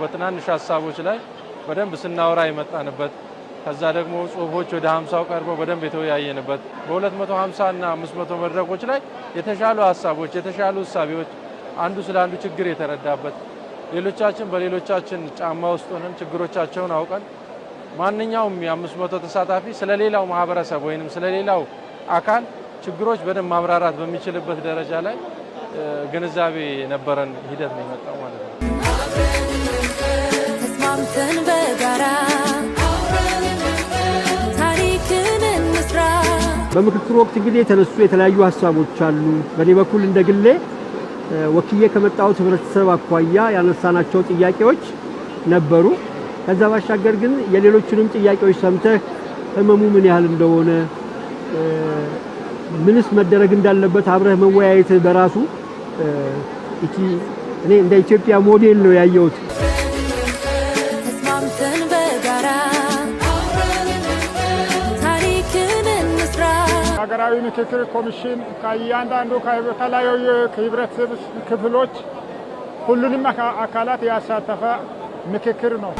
በትናንሽ ሐሳቦች ላይ በደንብ ስናወራ የመጣንበት ከዛ ደግሞ ጽሁፎች ወደ 50 ቀርበው በደንብ የተወያየንበት በ250 እና 500 መድረኮች ላይ የተሻሉ ሐሳቦች የተሻሉ ሐሳቦች አንዱ ስለ አንዱ ችግር የተረዳበት ሌሎቻችን በሌሎቻችን ጫማ ውስጥ ሆነን ችግሮቻቸውን አውቀን ማንኛውም የ500 ተሳታፊ ስለሌላው ማህበረሰብ ወይንም ስለሌላው አካል ችግሮች በደንብ ማብራራት በሚችልበት ደረጃ ላይ ግንዛቤ ነበረን ሂደት ነው የመጣው ማለት ነው። ተስማምተን በጋራ ታሪክን እንስራ። በምክክሩ ወቅት እንግዲህ የተነሱ የተለያዩ ሐሳቦች አሉ። በኔ በኩል እንደግሌ ወክዬ ከመጣሁት ህብረተሰብ አኳያ ያነሳናቸው ጥያቄዎች ነበሩ። ከዛ ባሻገር ግን የሌሎችንም ጥያቄዎች ሰምተህ ህመሙ ምን ያህል እንደሆነ ምንስ መደረግ እንዳለበት አብረህ መወያየት በራሱ እኔ እንደ ኢትዮጵያ ሞዴል ነው ያየሁት። ተስማምተን በጋራ ታሪክን እንስራ። ሀገራዊ ምክክር ኮሚሽን ከእያንዳንዱ ከተለያዩ ከህብረተሰብ ክፍሎች ሁሉንም አካላት ያሳተፈ ምክክር ነው።